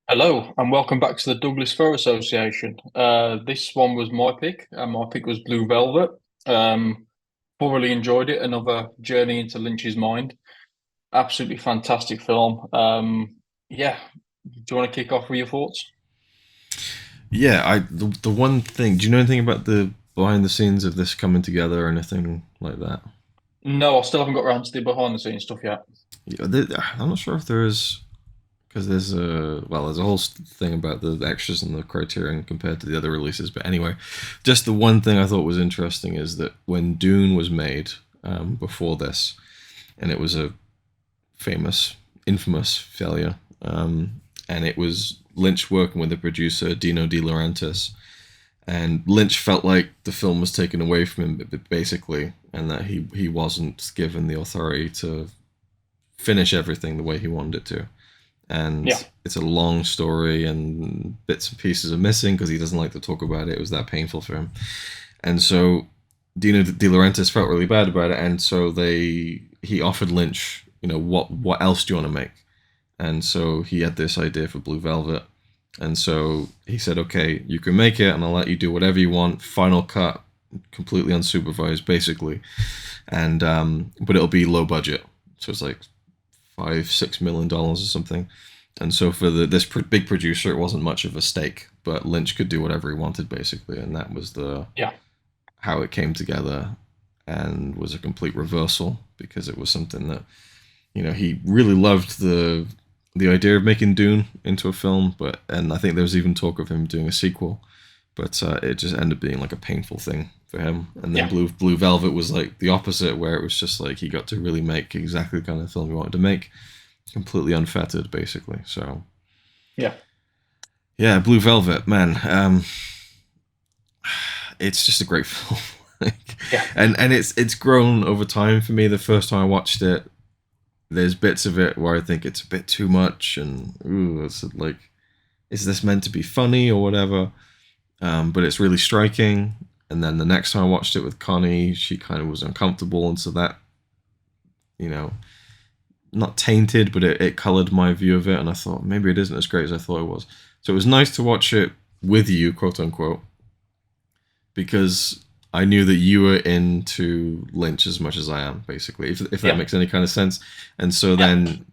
Hello and welcome back to the Douglas Fir Association. This one was my pick, and my pick was Blue Velvet. Um, Thoroughly enjoyed it. Another journey into Lynch's mind. Absolutely fantastic film. Yeah, do you want to kick off with your thoughts? Yeah, the one thing. Do you know anything about the behind the scenes of this coming together or anything like that? No, I still haven't got around to the behind the scenes stuff yet. Yeah, I'm not sure if there is because there's a whole thing about the extras and the Criterion compared to the other releases. But anyway, just the one thing I thought was interesting is that when Dune was made before this, and it was a infamous failure, and it was Lynch working with the producer Dino De Laurentiis, and Lynch felt like the film was taken away from him, basically, and that he wasn't given the authority to finish everything the way he wanted it to. Yeah, And it's a long story, and bits and pieces are missing because he doesn't like to talk about it. It was that painful for him, and so Dino De Laurentiis felt really bad about it, and so he offered Lynch, what else do you want to make? And so he had this idea for Blue Velvet, and so he said, okay, you can make it, and I'll let you do whatever you want. Final cut, completely unsupervised, basically, and but it'll be low budget, so it's like $5-6 million or something. And so for this big producer, it wasn't much of a stake, but Lynch could do whatever he wanted, basically, and that was the yeah, how it came together, and was a complete reversal because it was something that he really loved the idea of making Dune into a film, and I think there was even talk of him doing a sequel, but it just ended up being like a painful thing for him. And then yeah, Blue Velvet was like the opposite, where it was just like he got to really make exactly the kind of film he wanted to make, completely unfettered, basically. So yeah, yeah, Blue Velvet, man, it's just a great film. like, yeah, and it's grown over time for me. The first time I watched it, there's bits of it where I think it's a bit too much, and ooh, it's like, is this meant to be funny or whatever? But it's really striking. And then the next time I watched it with Connie, she kind of was uncomfortable, and so that, you know, not tainted, but it colored my view of it. And I thought maybe it isn't as great as I thought it was. So it was nice to watch it with you, quote unquote, because I knew that you were into Lynch as much as I am, basically, if that yeah, makes any kind of sense. And so yeah. then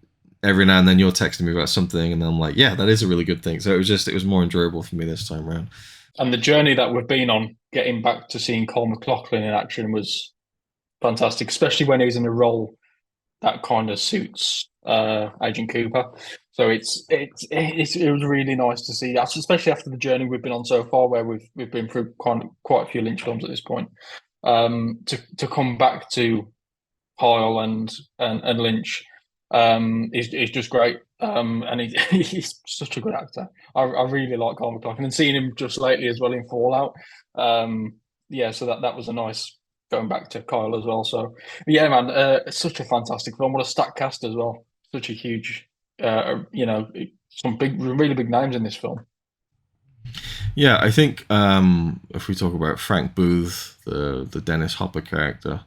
every now and then you're texting me about something, and I'm like, yeah, that is a really good thing. So it was more enjoyable for me this time around. And the journey that we've been on, getting back to seeing Cole McLaughlin in action was fantastic, especially when he was in a role that kind of suits Agent Cooper. So it was really nice to see that, especially after the journey we've been on so far, where we've been through quite a few Lynch films at this point. To come back to Kyle and Lynch is just great. And he's such a good actor. I really like Kyle MacLachlan, and seeing him just lately as well in Fallout. Yeah, so that was a nice going back to Kyle as well. So yeah, man, it's such a fantastic film. What a stacked cast as well. Such a huge, some really big names in this film. Yeah, I think if we talk about Frank Booth, the Dennis Hopper character,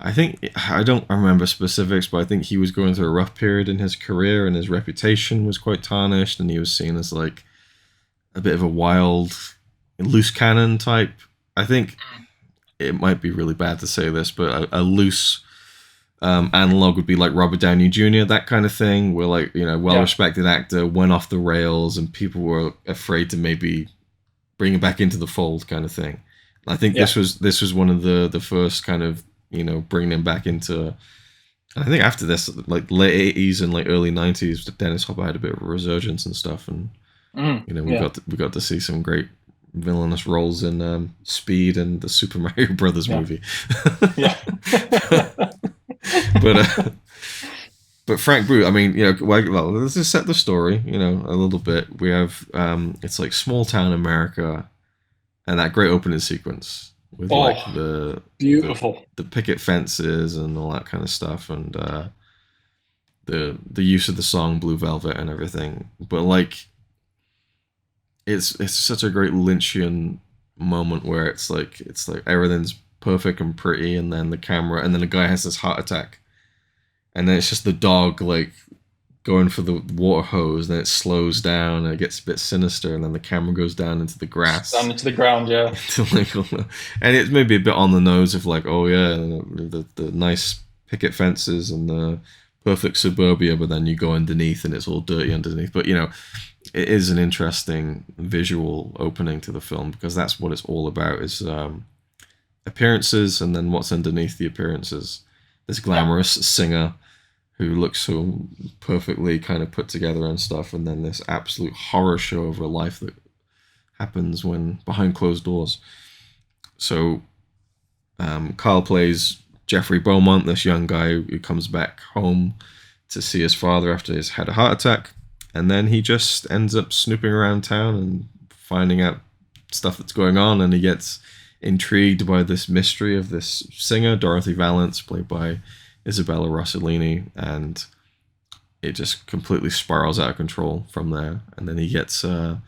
I think I don't remember specifics, but I think he was going through a rough period in his career, and his reputation was quite tarnished, and he was seen as like a bit of a wild, loose cannon type. I think it might be really bad to say this, but a loose analog would be like Robert Downey Jr., that kind of thing, where like well Yeah, respected actor went off the rails, and people were afraid to maybe bring him back into the fold, kind of thing. I think yeah, this was one of the first kind of bringing him back into. And I think after this, like late 80s and like early 90s, Dennis Hopper had a bit of a resurgence and stuff, and we yeah, got to see some great villainous roles in Speed and the Super Mario Brothers yeah, movie. yeah, but but Frank Brute, I mean, well, let's just set the story, a little bit. We have it's like small town America, and that great opening sequence with like oh, the beautiful. the picket fences and all that kind of stuff, and the use of the song Blue Velvet and everything. But like it's such a great Lynchian moment where it's like everything's perfect and pretty, and then the camera, and then the guy has this heart attack, and then it's just the dog like going for the water hose, then it slows down and it gets a bit sinister, and then the camera goes down into the grass. Down into the ground, yeah. Like, and it's maybe a bit on the nose of like, oh yeah, the nice picket fences and the perfect suburbia, but then you go underneath and it's all dirty underneath. But it is an interesting visual opening to the film, because that's what it's all about, is appearances, and then what's underneath the appearances. This glamorous singer who looks so perfectly kind of put together and stuff, and then this absolute horror show of a life that happens when behind closed doors. So Carl plays Jeffrey Beaumont, this young guy who comes back home to see his father after he's had a heart attack, and then he just ends up snooping around town and finding out stuff that's going on, and he gets intrigued by this mystery of this singer, Dorothy Valance, played by Isabella Rossellini, and it just completely spirals out of control from there. And then he gets a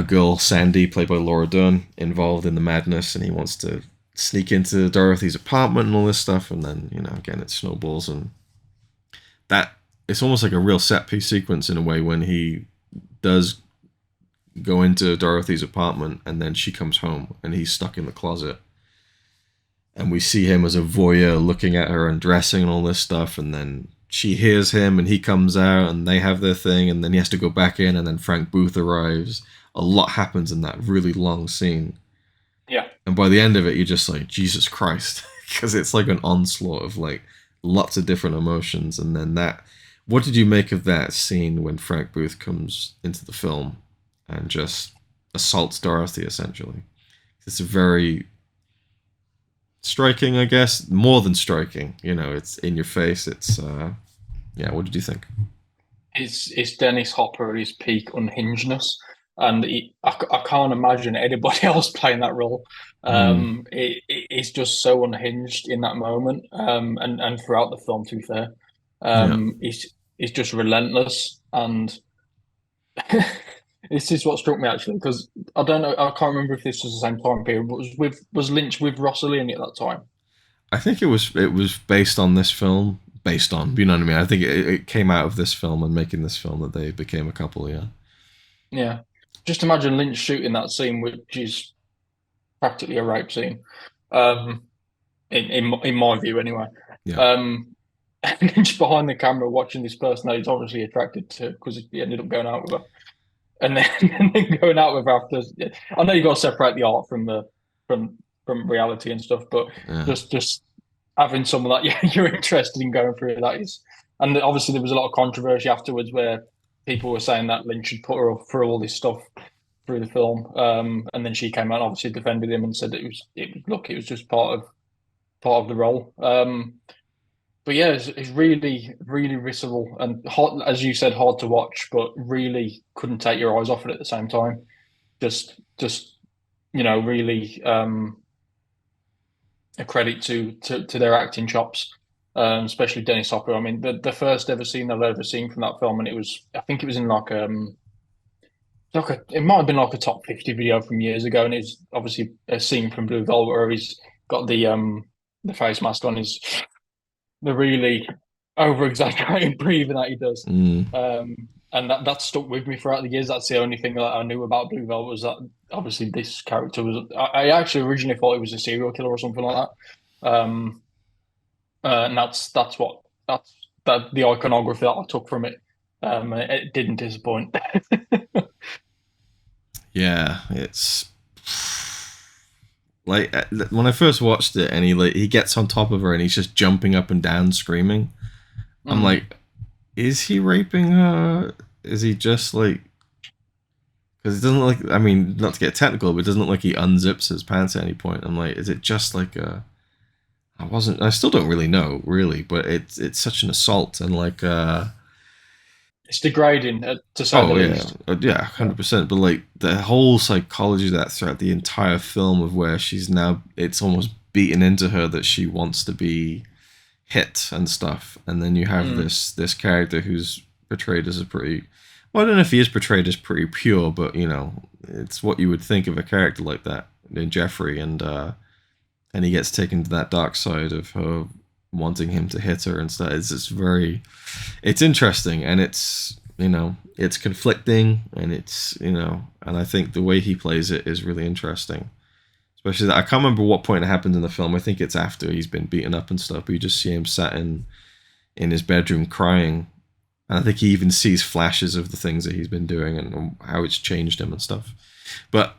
girl, Sandy, played by Laura Dern, involved in the madness, and he wants to sneak into Dorothy's apartment and all this stuff, and then, again, it snowballs, and that, it's almost like a real set piece sequence in a way, when he does go into Dorothy's apartment and then she comes home and he's stuck in the closet, and we see him as a voyeur looking at her undressing and all this stuff, and then she hears him and he comes out and they have their thing, and then he has to go back in, and then Frank Booth arrives. A lot happens in that really long scene. Yeah. And by the end of it, you're just like, Jesus Christ, because it's like an onslaught of like lots of different emotions. And then what did you make of that scene when Frank Booth comes into the film and just assaults Dorothy, essentially? It's a very striking, I guess, more than striking. It's in your face. It's yeah. What did you think? It's Dennis Hopper at his peak unhingedness, and I can't imagine anybody else playing that role. It's just so unhinged in that moment, and throughout the film. To be fair, Yeah. it's just relentless, and this is what struck me actually, because I don't know, I can't remember if this was the same time period, but was Lynch with Rossellini at that time? I think it was based on this film. Based on, you know what I mean? I think it came out of this film and making this film that they became a couple, yeah. Yeah. Just imagine Lynch shooting that scene, which is practically a rape scene, in my view anyway. Yeah. And Lynch behind the camera watching this person that he's obviously attracted to, because he ended up going out with her. And then, and then going out with her after. I know you got to separate the art from reality and stuff, but Yeah. just having someone that you're interested in going through that is, and obviously there was a lot of controversy afterwards where people were saying that Lynch should put her through all this stuff through the film, and then she came out and obviously defended him and said it was just part of the role. But yeah, it's really, really visceral and hard, as you said, hard to watch, but really couldn't take your eyes off it at the same time. Just really a credit to their acting chops, especially Dennis Hopper. I mean, the first ever scene I've ever seen from that film, and I think it was in it might have been like a top 50 video from years ago, and it's obviously a scene from Blue Velvet where he's got the face mask on, the really over exaggerated breathing that he does. And that stuck with me throughout the years. That's the only thing that I knew about Blue Velvet, was that obviously this character was. I actually originally thought it was a serial killer or something like that. And that's the iconography that I took from it. It didn't disappoint. Yeah, it's like when I first watched it, and he gets on top of her and he's just jumping up and down screaming. I'm like, is he raping her? Is he just like, because it doesn't look like, I mean, not to get technical, but it doesn't look like he unzips his pants at any point. I'm like, is it just like I still don't really know, really, but it's such an assault, and like it's degrading, to say the yeah, least. Yeah, 100%. But like the whole psychology that's throughout the entire film, of where she's now, it's almost beaten into her that she wants to be hit and stuff, and then you have this character who's portrayed as a pretty, well, I don't know if he is portrayed as pretty pure, but it's what you would think of a character like that in Jeffrey, and he gets taken to that dark side of her wanting him to hit her and stuff. It's interesting, and it's, you know, it's conflicting, and it's, you know, and I think the way he plays it is really interesting. Especially that, I can't remember what point it happened in the film. I think it's after he's been beaten up and stuff, but you just see him sat in his bedroom crying. And I think he even sees flashes of the things that he's been doing and how it's changed him and stuff. But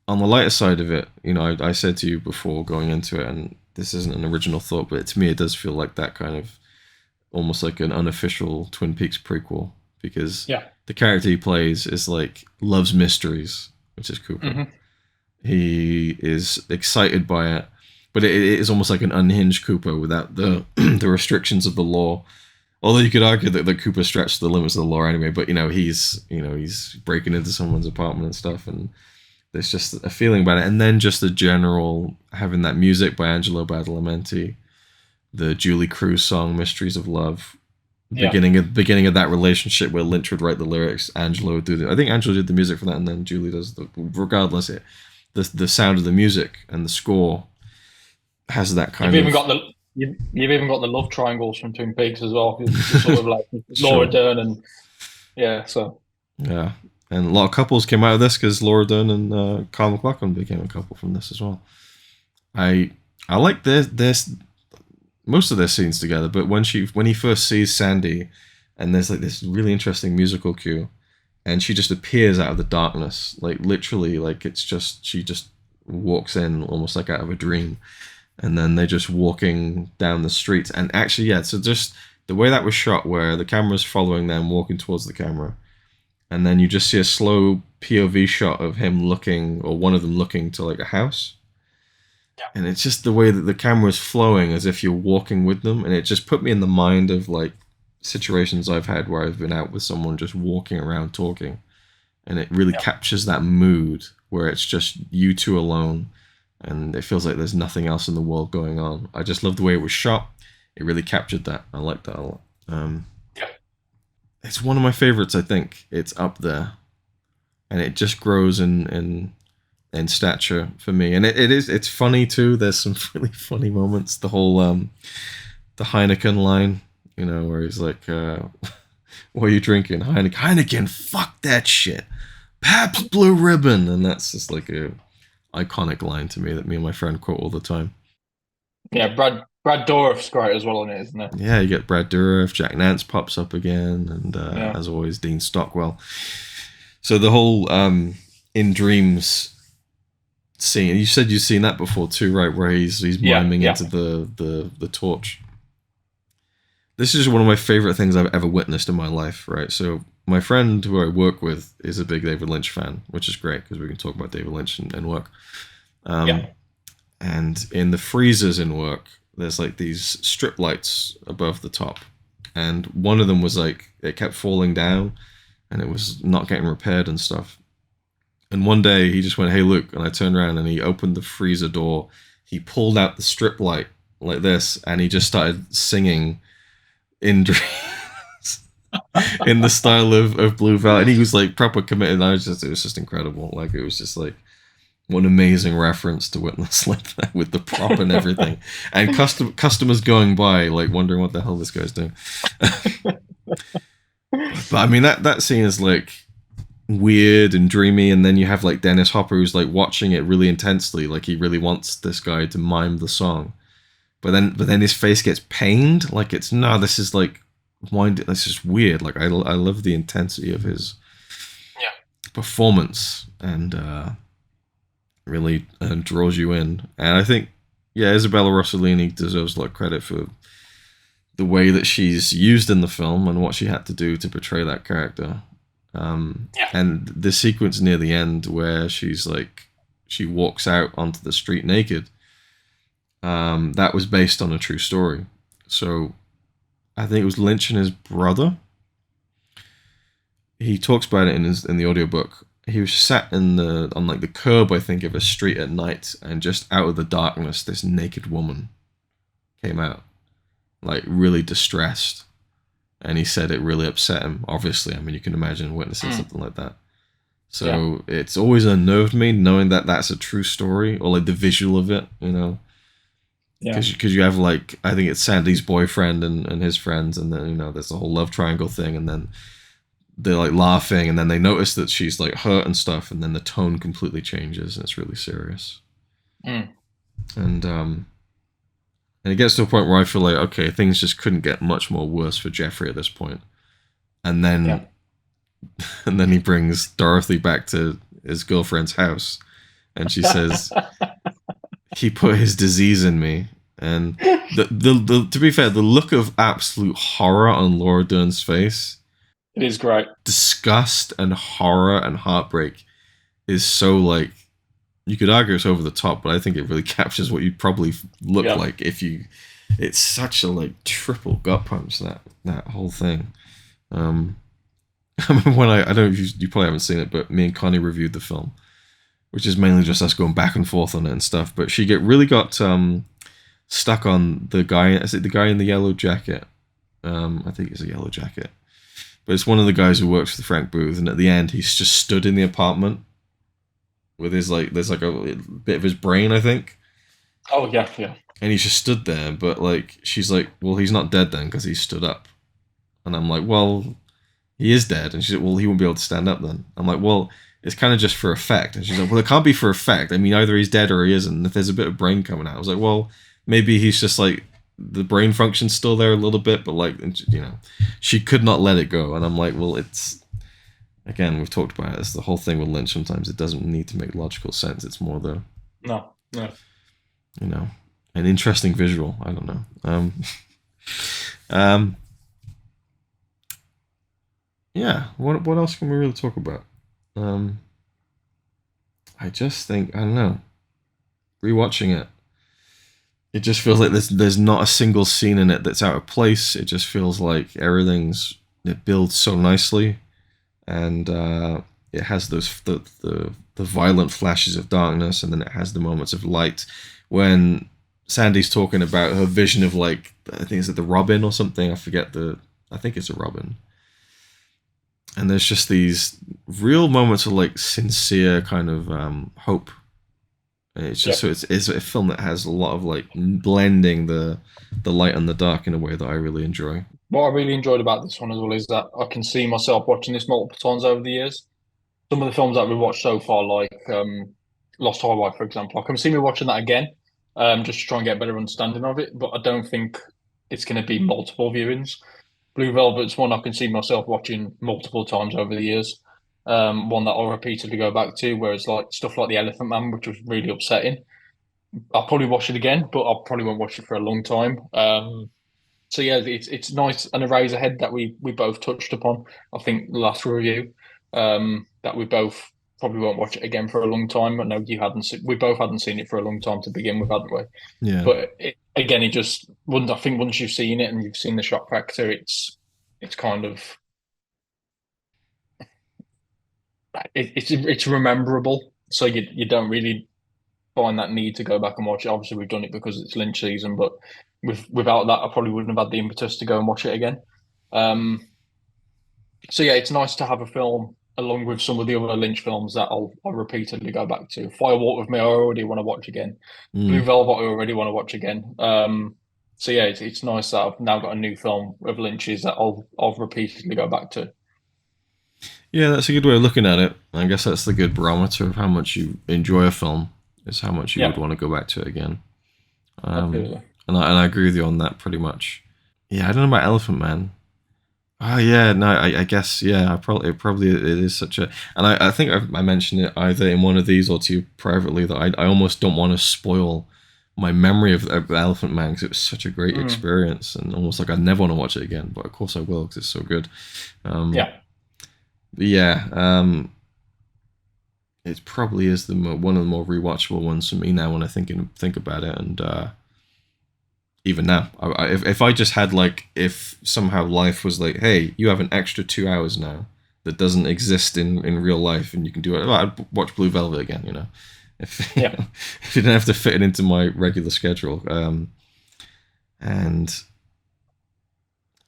on the lighter side of it, you know, I said to you before going into it, and this isn't an original thought, but to me it does feel like that kind of almost like an unofficial Twin Peaks prequel, because the character he plays is like loves mysteries, which is Cooper. Mm-hmm. He is excited by it, but it is almost like an unhinged Cooper without the the restrictions of the law. Although you could argue that Cooper stretched the limits of the law anyway, but he's breaking into someone's apartment and stuff, and there's just a feeling about it. And then just the general having that music by Angelo Badalamenti, the Julie Cruz song "Mysteries of Love," beginning of that relationship where Lynch would write the lyrics, Angelo would do I think Angelo did the music for that, and then Julie does regardless. The sound of the music and the score has that kind of. You've even got the love triangles from Twin Peaks as well. It's sort of like Laura Dern and so. Yeah, and a lot of couples came out of this because Laura Dern and Carl MacLachlan became a couple from this as well. I like this most of their scenes together, but when he first sees Sandy, and there's like this really interesting musical cue, and she just appears out of the darkness, like literally, like it's just she just walks in almost like out of a dream. And then they're just walking down the street. And actually, so just the way that was shot, where the camera's following them, walking towards the camera. And then you just see a slow POV shot of him looking, or one of them looking to like a house. Yeah. And it's just the way that the camera's flowing as if you're walking with them. And it just put me in the mind of like situations I've had where I've been out with someone just walking around talking. And it really captures that mood where it's just you two alone. And it feels like there's nothing else in the world going on. I just love the way it was shot. It really captured that. I like that a lot. It's one of my favorites, I think. It's up there. And it just grows in stature for me. And it's funny too. There's some really funny moments. The whole the Heineken line, where he's like, what are you drinking? Heineken, fuck that shit. Pabst Blue Ribbon. And that's just like a iconic line to me that me and my friend quote all the time. Yeah, Brad Dourif's great as well in it, isn't it? Yeah, you get Brad Dourif, Jack Nance pops up again, and as always, Dean Stockwell. So the whole In Dreams scene, you said you've seen that before too, right? Where he's miming into the torch. This is one of my favorite things I've ever witnessed in my life, right? So my friend who I work with is a big David Lynch fan, which is great because we can talk about David Lynch and work. And in the freezers in work, there's like these strip lights above the top. And one of them was like, it kept falling down and it was not getting repaired and stuff. And one day he just went, "Hey, Luke," and I turned around and he opened the freezer door. He pulled out the strip light like this and he just started singing In Dreams. In the style of Blue Velvet, and he was like proper committed. And it was just incredible. Like it was just like what an amazing reference to witness like that with the prop and everything, and customers going by like wondering what the hell this guy's doing. But I mean that scene is like weird and dreamy, and then you have like Dennis Hopper who's like watching it really intensely, like he really wants this guy to mime the song, but then his face gets pained, like it's this is like. This is weird. Like I love the intensity of his performance, and really draws you in. And I think Isabella Rossellini deserves a lot of credit for the way that she's used in the film and what she had to do to portray that character. And the sequence near the end where she walks out onto the street naked, that was based on a true story. So I think it was Lynch and his brother. He talks about it in the audiobook. He was sat on the curb, I think, of a street at night, and just out of the darkness, this naked woman came out, like really distressed. And he said it really upset him. Obviously, I mean, you can imagine witnessing something like that. So it's always unnerved me knowing that that's a true story, or like the visual of it, Yeah. Because you have like, I think it's Sandy's boyfriend and his friends, and then there's the whole love triangle thing, and then they're like laughing, and then they notice that she's like hurt and stuff, and then the tone completely changes and it's really serious. Mm. And it gets to a point where I feel like, okay, things just couldn't get much more worse for Jeffrey at this point. And Yeah. then and then he brings Dorothy back to his girlfriend's house, and she says he put his disease in me. And the to be fair, the look of absolute horror on Laura Dern's face, It is great. disgust and horror and heartbreak, is so like, you could argue it's over the top, but I think it really captures what you'd probably look like if you. It's such a like triple gut punch, that whole thing. I mean, when I don't know if you probably haven't seen it, but me and Connie reviewed the film, which is mainly just us going back and forth on it and stuff. But she really got stuck on the guy. Is it the guy in the yellow jacket? I think it's a yellow jacket, but it's one of the guys who works for Frank Booth. And at the end, he's just stood in the apartment with his like, there's like a bit of his brain, I think. Oh yeah, yeah. And he's just stood there, but like, she's like, well, he's not dead then because he stood up. And I'm like, well, he is dead. And she's like, well, he won't be able to stand up then. I'm like, well, it's kind of just for effect. And she's like, well, it can't be for effect. I mean, either he's dead or he isn't. And if there's a bit of brain coming out, I was like, well, maybe he's just like, the brain function's still there a little bit, but like, she could not let it go. And I'm like, well, it's, again, we've talked about it. It's the whole thing with Lynch. Sometimes it doesn't need to make logical sense. It's more the, No. an interesting visual. I don't know. Yeah. What else can we really talk about? I just think, I don't know. Rewatching it, it just feels like there's not a single scene in it that's out of place. It just feels like it builds so nicely, and it has the violent flashes of darkness, and then it has the moments of light when Sandy's talking about her vision of like, I think it's the Robin or something. I think it's a Robin. And there's just these real moments of like sincere kind of hope. And it's just, so it's a film that has a lot of like blending the light and the dark in a way that I really enjoy. What I really enjoyed about this one as well is that I can see myself watching this multiple times over the years. Some of the films that we've watched so far, like Lost Highway, for example, I can see me watching that again, just to try and get a better understanding of it. But I don't think it's going to be multiple viewings. Blue Velvet's one I can see myself watching multiple times over the years. One that I'll repeatedly go back to, whereas like stuff like The Elephant Man, which was really upsetting, I'll probably watch it again, but I probably won't watch it for a long time. So yeah, it's nice, and Eraserhead that we both touched upon. I think last review, that we both probably won't watch it again for a long time. I know you hadn't. We both hadn't seen it for a long time to begin with, hadn't we? Yeah. But again, it just wouldn't. I think once you've seen it and you've seen the shock factor, it's kind of it's rememberable. So you don't really find that need to go back and watch it. Obviously, we've done it because it's Lynch season, but without that, I probably wouldn't have had the impetus to go and watch it again. So yeah, it's nice to have a film along with some of the other Lynch films that I'll repeatedly go back to. Firewalk with Me, I already want to watch again. Blue Velvet, I already want to watch again. So yeah, it's nice that I've now got a new film of Lynch's that I'll repeatedly go back to. Yeah, that's a good way of looking at it. I guess that's the good barometer of how much you enjoy a film, is how much you would want to go back to it again. And I agree with you on that pretty much. Yeah, I don't know about Elephant Man. Oh yeah, no, I guess yeah. It probably it is such a, and I think I mentioned it either in one of these or to you privately that I almost don't want to spoil my memory of Elephant Man because it was such a great experience, and almost like I never want to watch it again. But of course I will because it's so good. It probably is one of the more rewatchable ones for me now when I think about it, and even now, if I just had like, if somehow life was like, hey, you have an extra 2 hours now that doesn't exist in real life, and you can do it, I'd watch Blue Velvet again, you know, if you didn't have to fit it into my regular schedule, and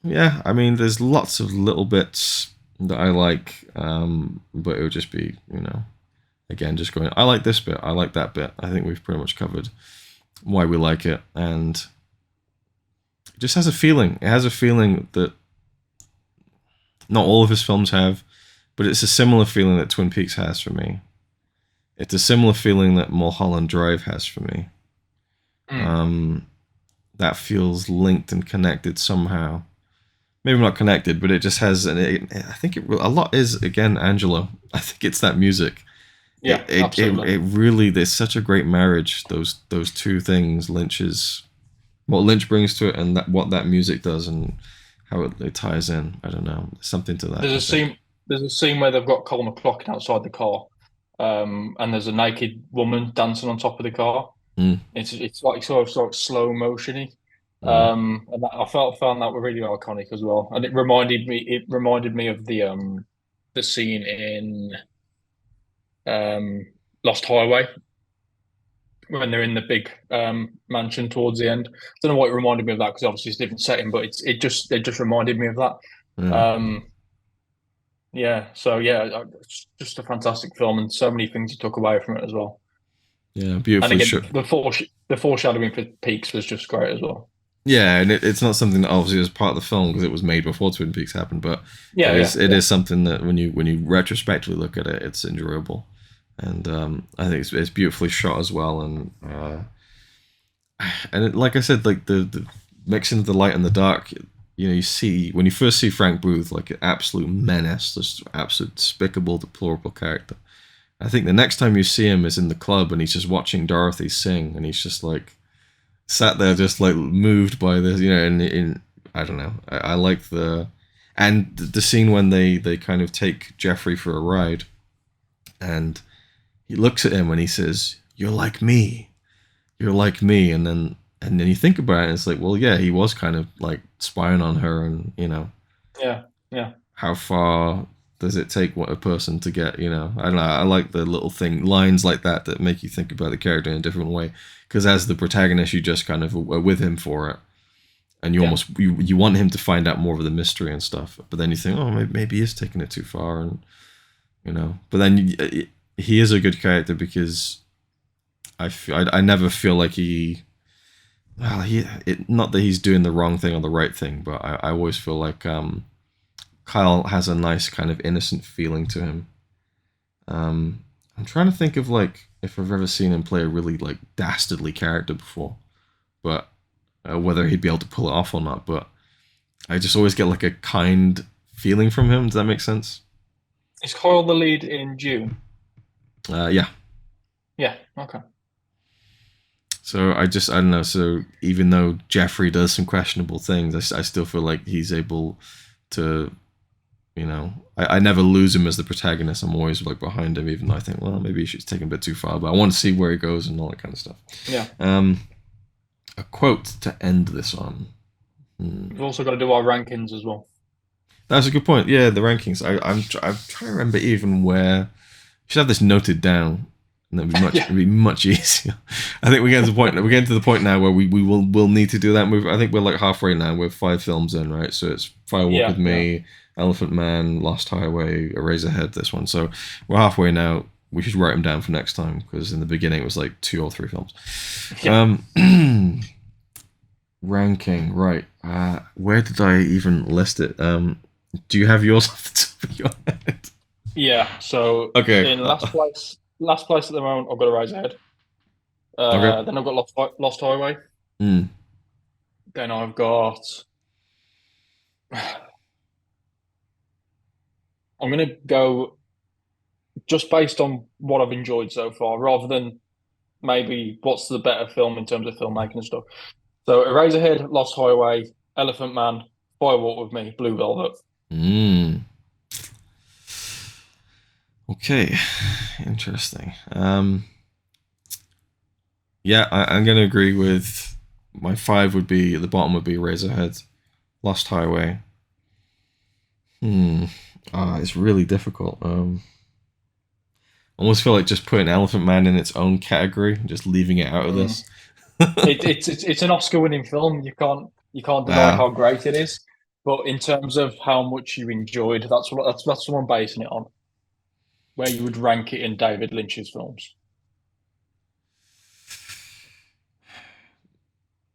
yeah, I mean, there's lots of little bits that I like, but it would just be, again, just going, I like this bit, I like that bit. I think we've pretty much covered why we like it, and it just has a feeling. It has a feeling that not all of his films have, but it's a similar feeling that Twin Peaks has for me. It's a similar feeling that Mulholland Drive has for me. That feels linked and connected somehow. Maybe not connected, but it just has. I think a lot is, again, Angelo. I think it's that music. Yeah, absolutely. It really, there's such a great marriage. Those two things, what Lynch brings to it, and what that music does, and how it ties in. I don't know, something to that. There's a scene. There's a scene where they've got Cole McLaughlin outside the car, and there's a naked woman dancing on top of the car. It's like sort of slow motiony, and I found that really iconic as well. And it reminded me of the scene in Lost Highway when they're in the big mansion towards the end. I don't know what it reminded me of that, because obviously it's a different setting, but it just reminded me of that. Yeah. Yeah, so yeah, it's just a fantastic film, and so many things you took away from it as well. Yeah, beautifully And again, shot. the foreshadowing for Peaks was just great as well. Yeah, and it's not something that obviously was part of the film because it was made before Twin Peaks happened, but Yeah, it is something that when you retrospectively look at it, it's enjoyable, and I think it's beautifully shot as well, like I said, like the mixing of the light and the dark. You see when you first see Frank Booth, like an absolute menace, this absolute despicable, deplorable character. I think the next time you see him is in the club and he's just watching Dorothy sing, and he's just like sat there, just like moved by this, and I don't know. I like the scene when they kind of take Jeffrey for a ride, and he looks at him and he says, "You're like me, you're like me," and then you think about it, and it's like, well, yeah, he was kind of like spying on her, and yeah. how far does it take a person to get, I don't know. I like the little lines like that make you think about the character in a different way, because as the protagonist you just kind of are with him for it, and you almost you want him to find out more of the mystery and stuff, but then you think, oh, maybe he is taking it too far, and but then he is a good character because I never feel like not that he's doing the wrong thing or the right thing, but I always feel like Kyle has a nice kind of innocent feeling to him. I'm trying to think of like if I've ever seen him play a really like dastardly character before, but whether he'd be able to pull it off or not. But I just always get like a kind feeling from him. Does that make sense? Is Kyle the lead in June? Yeah. Yeah. Okay. So I don't know. So even though Jeffrey does some questionable things, I still feel like he's able to, I never lose him as the protagonist. I'm always like behind him, even though I think, well, maybe he's taking a bit too far, but I want to see where he goes and all that kind of stuff. Yeah. A quote to end this on. We've also got to do our rankings as well. That's a good point. Yeah, the rankings. I'm trying to remember even where. You should have this noted down. And that'd be much, it'd be much easier. I think we're getting to the point. We're getting to the point now where we'll need to do that move. I think we're like halfway now. We're 5 films in, right? So it's Firewalk with Me, Elephant Man, Lost Highway, Eraserhead. This one. So we're halfway now. We should write them down for next time, because in the beginning it was like 2 or 3 films. Yeah. Ranking, right? Where did I even list it? Do you have yours off the top of your head? Yeah. So okay. In last place at the moment, I've got Eraserhead. Okay. Then I've got Lost Highway. Then I've got. I'm going to go just based on what I've enjoyed so far, rather than maybe what's the better film in terms of filmmaking and stuff. So Eraserhead, Lost Highway, Elephant Man, Firewalk with Me, Blue Velvet. Okay, interesting. Yeah, I'm going to agree with my 5 would be, at the bottom would be Razorhead, Lost Highway. It's really difficult. I almost feel like just putting Elephant Man in its own category, just leaving it out of this. It's an Oscar-winning film. You can't deny how great it is. But in terms of how much you enjoyed, that's what I'm basing it on. Where you would rank it in David Lynch's films.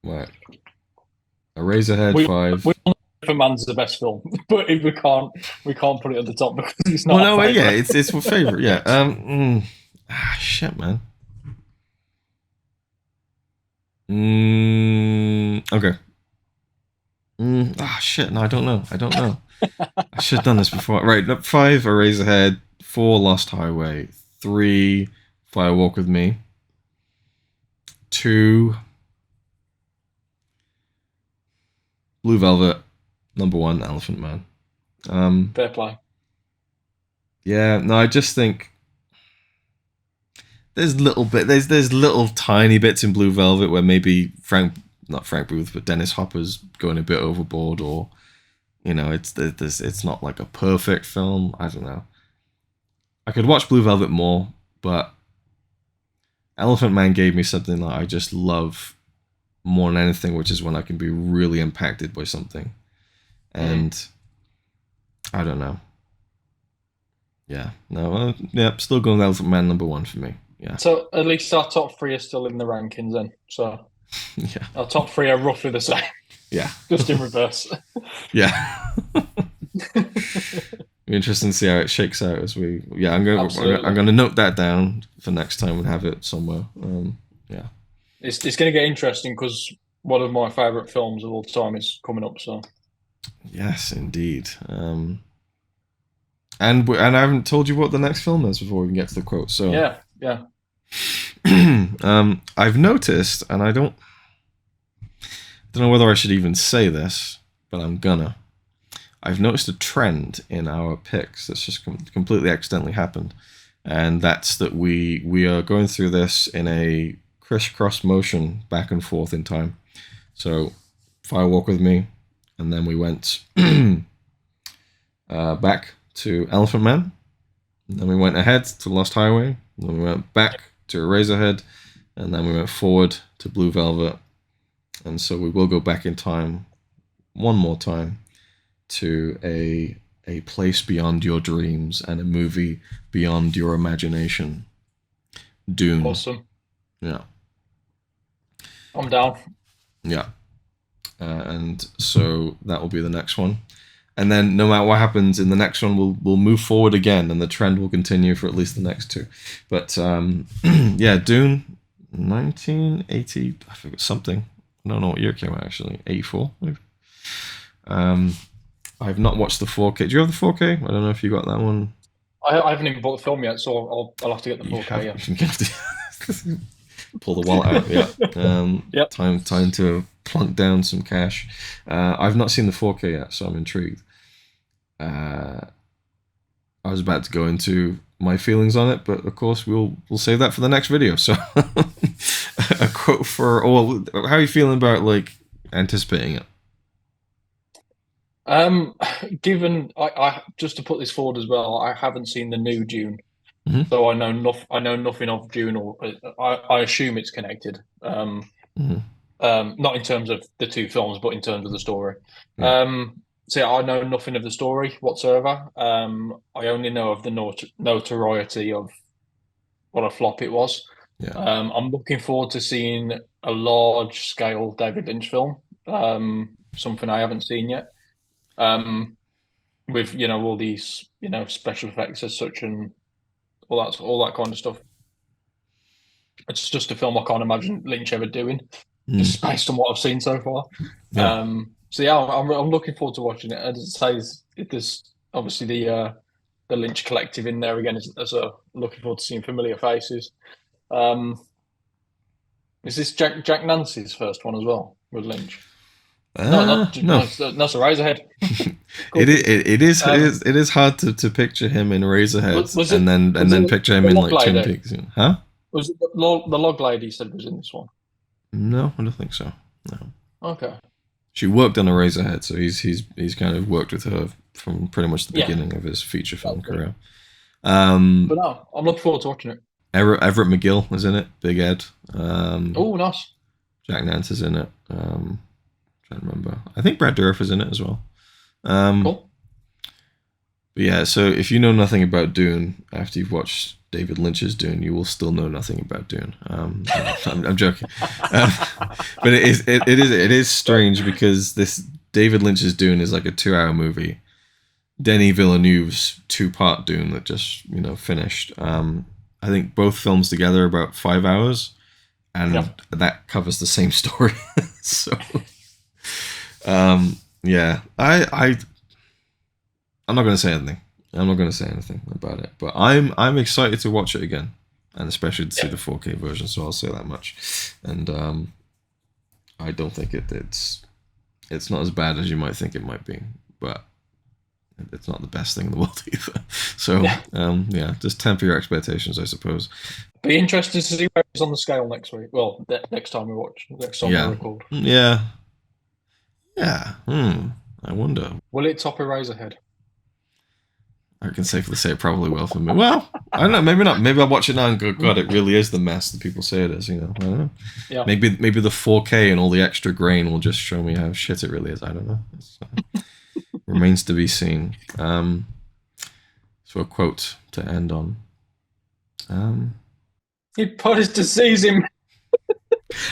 Right. Eraserhead We 5. all know Elephant Man's the best film, but we can't put it at the top because it's Well, not no, our yeah, favorite. it's my favorite. Yeah. Shit, man. Okay. Shit. No, I don't know. I don't know. I should have done this before. Right. 5, Eraserhead. 4, Lost Highway. 3, Fire Walk with Me. 2, Blue Velvet. Number 1, Elephant Man. Fair play. Yeah. No, I just think there's little tiny bits in Blue Velvet where maybe not Frank Booth, but Dennis Hopper's going a bit overboard, or it's not like a perfect film. I don't know. I could watch Blue Velvet more, but Elephant Man gave me something that I just love more than anything, which is when I can be really impacted by something. And I don't know. Yeah, no, still going with Elephant Man number 1 for me. Yeah. So at least our top 3 are still in the rankings then. So Yeah. our top 3 are roughly the same. Yeah. Just in reverse. Yeah. Be interesting to see how it shakes out as we. Yeah, I'm going to note that down for next time and have it somewhere. Yeah. It's going to get interesting because one of my favorite films of all time is coming up. So. Yes, indeed. And I haven't told you what the next film is before we can get to the quote. So yeah. I've noticed, and I don't know whether I should even say this, but I'm gonna. I've noticed a trend in our picks that's just completely accidentally happened, and that's that we are going through this in a crisscross motion back and forth in time. So, Fire Walk with Me, and then we went back to Elephant Man, and then we went ahead to Lost Highway, and then we went back to Eraserhead, and then we went forward to Blue Velvet, and so we will go back in time one more time to a place beyond your dreams and a movie beyond your imagination. Dune. Awesome. Yeah. I'm down. Yeah. And so that will be the next one. And then no matter what happens in the next one, we'll move forward again, and the trend will continue for at least the next 2. But yeah, Dune, 1980, I forgot something. I don't know what year it came out actually. 84, maybe. I've not watched the 4K. Do you have the 4K? I don't know if you got that one. I haven't even bought the film yet, so I'll have to get the 4K. You have to pull the wallet out. Yeah. Yep. Time to plunk down some cash. I've not seen the 4K yet, so I'm intrigued. I was about to go into my feelings on it, but of course we'll save that for the next video. So a quote for, how are you feeling about like anticipating it? Given I just to put this forward as well, I haven't seen the new Dune, Mm-hmm. so I know nothing of Dune, or I assume it's connected. Mm-hmm. Not in terms of the 2 films, but in terms of the story. Yeah. So yeah, I know nothing of the story whatsoever. I only know of the notoriety of what a flop it was. Yeah. I'm looking forward to seeing a large-scale David Lynch film, something I haven't seen yet. With all these special effects as such and all that kind of stuff. It's just a film I can't imagine Lynch ever doing, just based on what I've seen so far. Yeah. So yeah, I'm looking forward to watching it. As it says, there's obviously the Lynch collective in there again. As looking forward to seeing familiar faces. Is this Jack Nancy's first one as well with Lynch? No. That's Eraserhead. Cool. It is hard to picture him in Razorhead and then picture him in like Twin Peaks. Huh? Was it the log lady you said was in this one? No, I don't think so. No. Okay. She worked on Eraserhead, so he's kind of worked with her from pretty much the beginning of his feature film career. But no, I'm looking forward to watching it. Everett McGill is in it. Big Ed. Oh, nice. Jack Nance is in it. Trying to remember. I think Brad Dourif is in it as well. Cool. But yeah, so if you know nothing about Dune after you've watched David Lynch's Dune, you will still know nothing about Dune. I'm joking, but it is strange because this David Lynch's Dune is like a 2-hour movie. Denis Villeneuve's 2-part Dune that just finished. I think both films together are about 5 hours, and that covers the same story. So, yeah, I'm not going to say anything. I'm not going to say anything about it, but I'm excited to watch it again, and especially to see the 4K version. So I'll say that much. And I don't think it's not as bad as you might think it might be, but it's not the best thing in the world either. So just temper your expectations, I suppose. Be interested to see where it's on the scale next week. Well, next time we record. Yeah. I wonder. Will it top Eraserhead? I can safely say it probably will for me. Well, I don't know. Maybe not. Maybe I'll watch it now and go, God, it really is the mess that people say it is. I don't know. Yeah. Maybe the 4K and all the extra grain will just show me how shit it really is. I don't know. Remains to be seen. So a quote to end on. He put his disease in.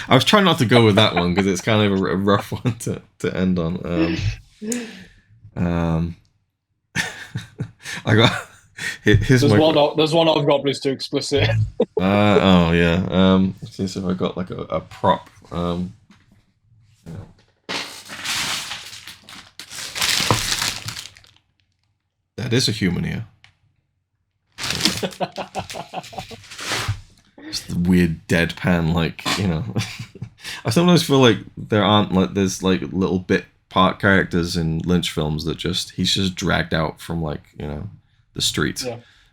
I was trying not to go with that one because it's kind of a rough one to end on. I got here's there's one I've got, but it's too explicit. Oh yeah. Let's see if I got like a prop. That is a human ear. It's the weird deadpan, I sometimes feel like there's little bit part characters in Lynch films that he's just dragged out from the street,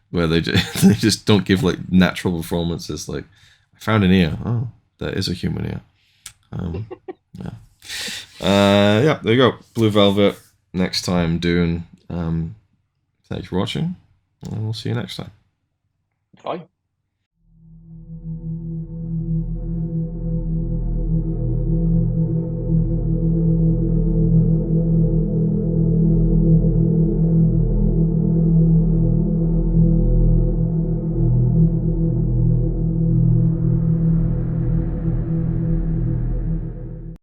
where they just don't give natural performances. Like, I found an ear. Oh, that is a human ear. There you go. Blue Velvet. Next time, Dune. Thanks for watching, and we'll see you next time. Bye.